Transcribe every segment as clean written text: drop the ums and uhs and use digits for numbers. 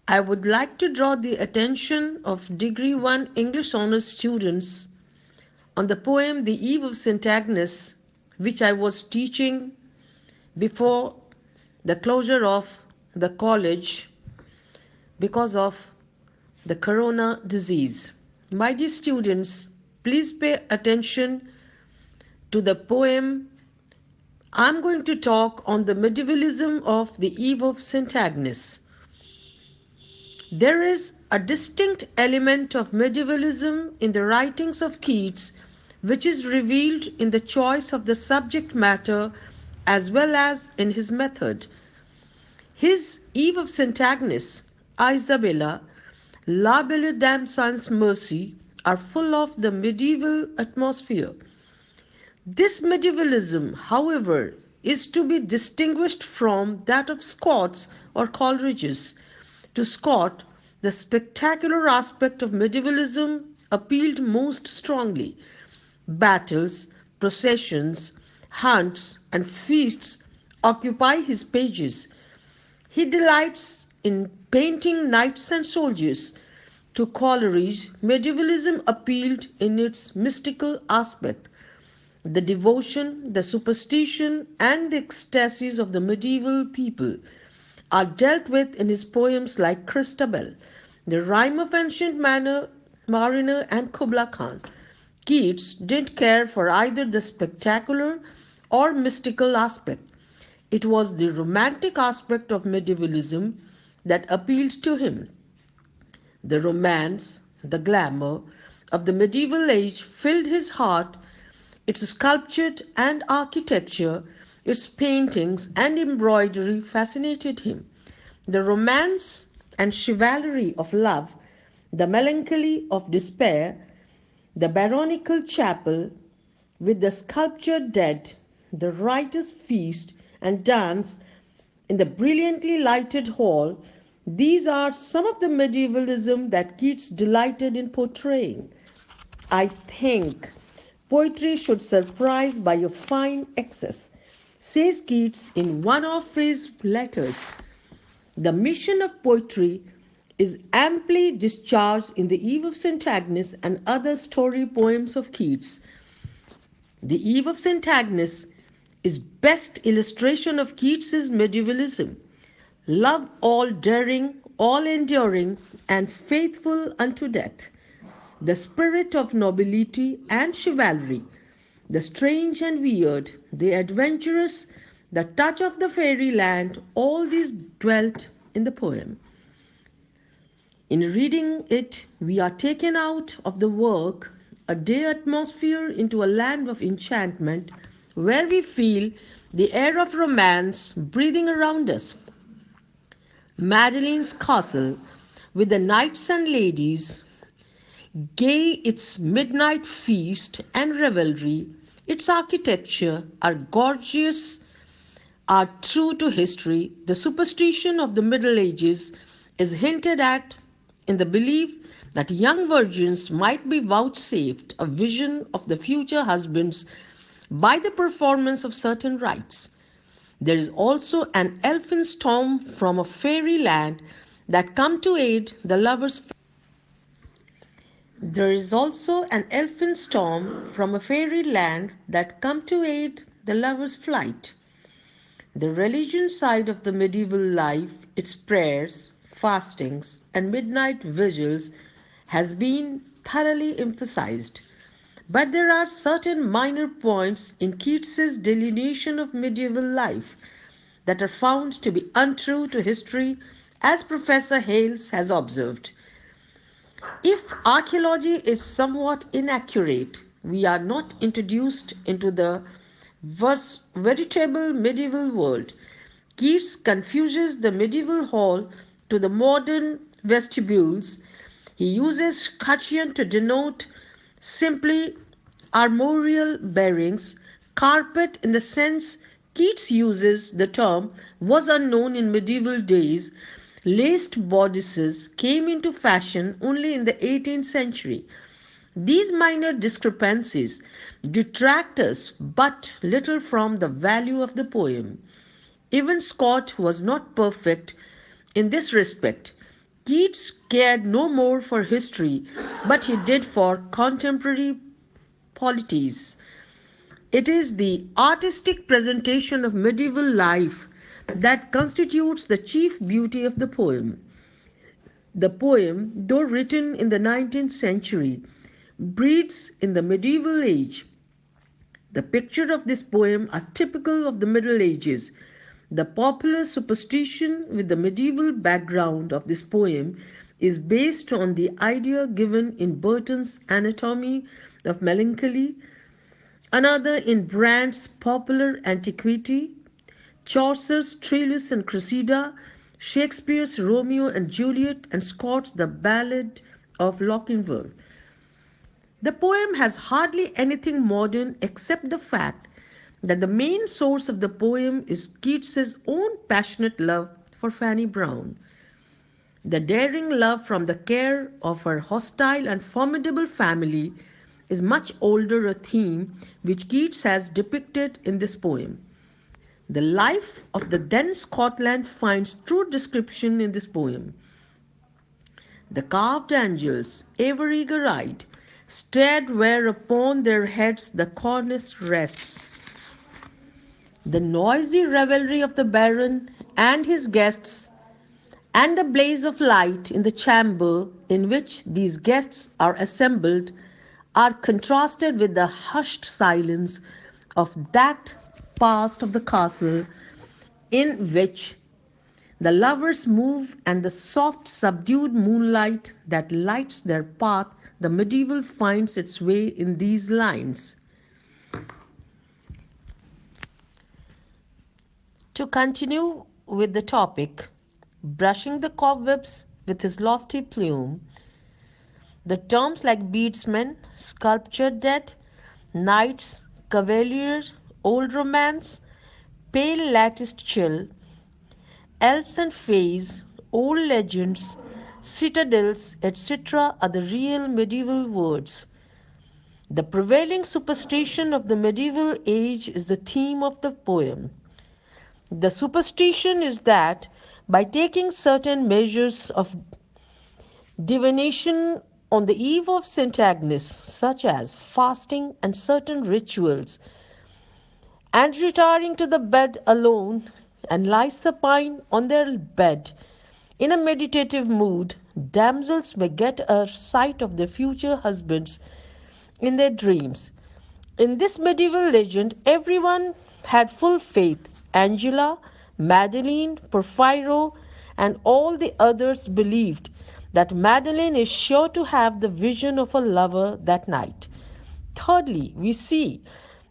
I would like to draw the attention of Degree 1 English Honours students on the poem The Eve of St. Agnes, which I was teaching before the closure of the college because of the corona disease. My dear students, please pay attention to the poem. I'm going to talk on the medievalism of the Eve of St. Agnes. There is a distinct element of medievalism in the writings of Keats, which is revealed in the choice of the subject matter as well as in his method. His Eve of St. Agnes, Isabella, La Belle Dame sans Mercy are full of the medieval atmosphere. This medievalism, however, is to be distinguished from that of Scott's or Coleridge's. To Scott, the spectacular aspect of medievalism appealed most strongly. Battles, processions, hunts, and feasts occupy his pages. He delights in painting knights and soldiers. To Coleridge, medievalism appealed in its mystical aspect. The devotion, the superstition, and the ecstasies of the medieval people are dealt with in his poems like Christabel, The Rime of Ancient Mariner, and Kubla Khan. Keats didn't care for either the spectacular or mystical aspect. It was the romantic aspect of medievalism that appealed to him. The romance, the glamour of the medieval age filled his heart. Its sculpture and architecture, its paintings and embroidery fascinated him. The romance and chivalry of love, the melancholy of despair, the baronial chapel with the sculptured dead, the riotous feast and dance in the brilliantly lighted hall, these are some of the medievalism that Keats delighted in portraying. I think poetry should surprise by a fine excess, says Keats in one of his letters. The mission of poetry is amply discharged in the Eve of St. Agnes and other story poems of Keats. The Eve of St. Agnes is best illustration of Keats's medievalism. Love all daring, all enduring, and faithful unto death. The spirit of nobility and chivalry, the strange and weird, the adventurous, the touch of the fairyland, all these dwelt in the poem. In reading it, we are taken out of the work, a day atmosphere, into a land of enchantment where we feel the air of romance breathing around us. Madeline's castle, with the knights and ladies, gay its midnight feast and revelry, its architecture are gorgeous, are true to history. The superstition of the Middle Ages is hinted at in the belief that young virgins might be vouchsafed a vision of the future husbands by the performance of certain rites. There is also an elfin storm from a fairy land that come to aid the lovers. There is also an elfin storm from a fairy land that come to aid the lover's flight. The religion side of the medieval life, its prayers, fastings, and midnight vigils, has been thoroughly emphasized. But there are certain minor points in Keats's delineation of medieval life that are found to be untrue to history, as Professor Hales has observed. If archaeology is somewhat inaccurate, we are not introduced into the veritable medieval world. Keats confuses the medieval hall to the modern vestibules. He uses scutcheon to denote simply armorial bearings. Carpet, in the sense Keats uses the term, was unknown in medieval days. Laced bodices came into fashion only in the 18th century. These minor discrepancies detract us but little from the value of the poem. Even Scott was not perfect in this respect. Keats cared no more for history, but he did for contemporary polities. It is the artistic presentation of medieval life that constitutes the chief beauty of the poem. The poem, though written in the 19th century, breathes in the medieval age. The pictures of this poem are typical of the Middle Ages. The popular superstition with the medieval background of this poem is based on the idea given in Burton's Anatomy of Melancholy, another in Brand's Popular Antiquity, Chaucer's Troilus and Cressida, Shakespeare's Romeo and Juliet, and Scott's The Ballad of Lochinvar. The poem has hardly anything modern except the fact that the main source of the poem is Keats's own passionate love for Fanny Brown. The daring love from the care of her hostile and formidable family is much older a theme which Keats has depicted in this poem. The life of the then Scotland finds true description in this poem. The carved angels, ever eager-eyed, stared where upon their heads the cornice rests. The noisy revelry of the Baron and his guests, and the blaze of light in the chamber in which these guests are assembled, are contrasted with the hushed silence of that part of the castle in which the lovers move, and the soft subdued moonlight that lights their path. The medieval finds its way in these lines. To continue with the topic, brushing the cobwebs with his lofty plume, the terms like beadsman, sculptured dead, knights, cavalier, old romance, pale latticed chill, elves and fays, old legends, citadels, etc. are the real medieval words. The prevailing superstition of the medieval age is the theme of the poem. The superstition is that by taking certain measures of divination on the eve of St. Agnes, such as fasting and certain rituals, and retiring to the bed alone and lie supine on their bed in a meditative mood, damsels may get a sight of their future husbands in their dreams. In this medieval legend, everyone had full faith. Angela, Madeline, Porphyro, and all the others believed that Madeline is sure to have the vision of a lover that night. Thirdly, we see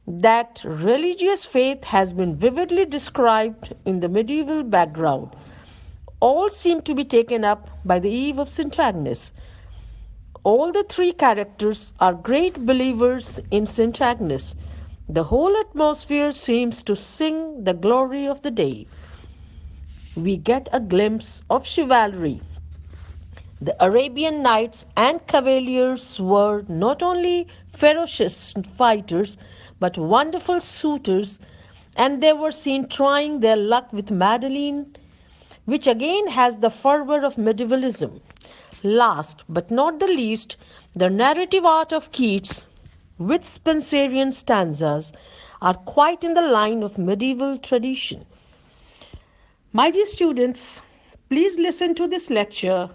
that religious faith has been vividly described in the medieval background. All seem to be taken up by the eve of St. Agnes. All the three characters are great believers in St. Agnes. The whole atmosphere seems to sing the glory of the day. We get a glimpse of chivalry. The Arabian knights and cavaliers were not only ferocious fighters but wonderful suitors, and they were seen trying their luck with Madeline, which again has the fervor of medievalism. Last but not the least, the narrative art of Keats with Spenserian stanzas are quite in the line of medieval tradition. My dear students, please listen to this lecture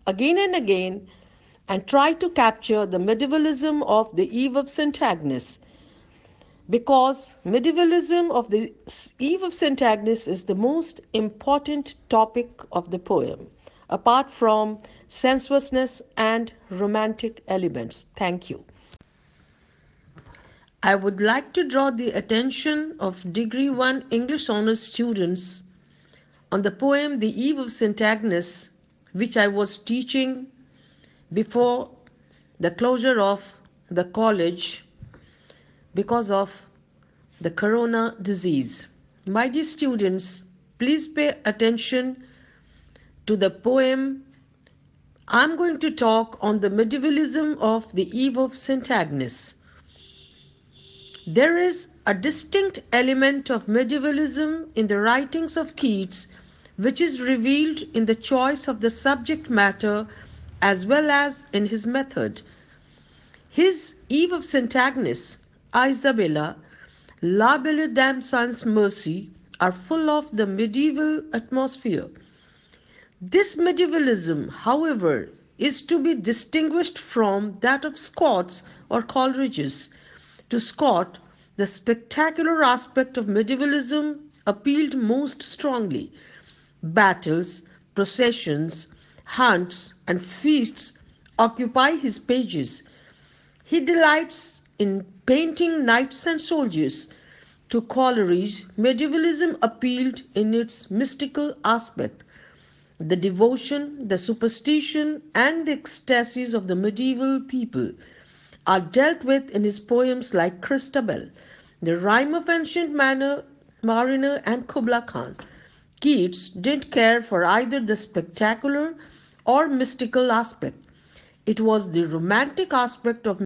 again and again and try to capture the medievalism of the eve of St. Agnes, because medievalism of the eve of St. Agnes is the most important topic of the poem, apart from sensuousness and romantic elements. Thank you. I would like to draw the attention of Degree 1 English Honours students on the poem The Eve of St. Agnes, which I was teaching before the closure of the college because of the corona disease. My dear students, please pay attention to the poem. I'm going to talk on the medievalism of the eve of St. Agnes. There is a distinct element of medievalism in the writings of Keats which is revealed in the choice of the subject matter as well as in his method. His Eve of St. Agnes, Isabella, La Belle Dame sans Mercy are full of the medieval atmosphere. This medievalism, however, is to be distinguished from that of Scott's or Coleridge's. To Scott, the spectacular aspect of medievalism appealed most strongly. Battles, processions, hunts, and feasts occupy his pages. He delights in painting knights and soldiers. To Coleridge, medievalism appealed in its mystical aspect. The devotion, the superstition, and the ecstasies of the medieval people are dealt with in his poems like Christabel, The Rime of Ancient Mariner, and Kubla Khan. Keats didn't care for either the spectacular or mystical aspect. It was the romantic aspect of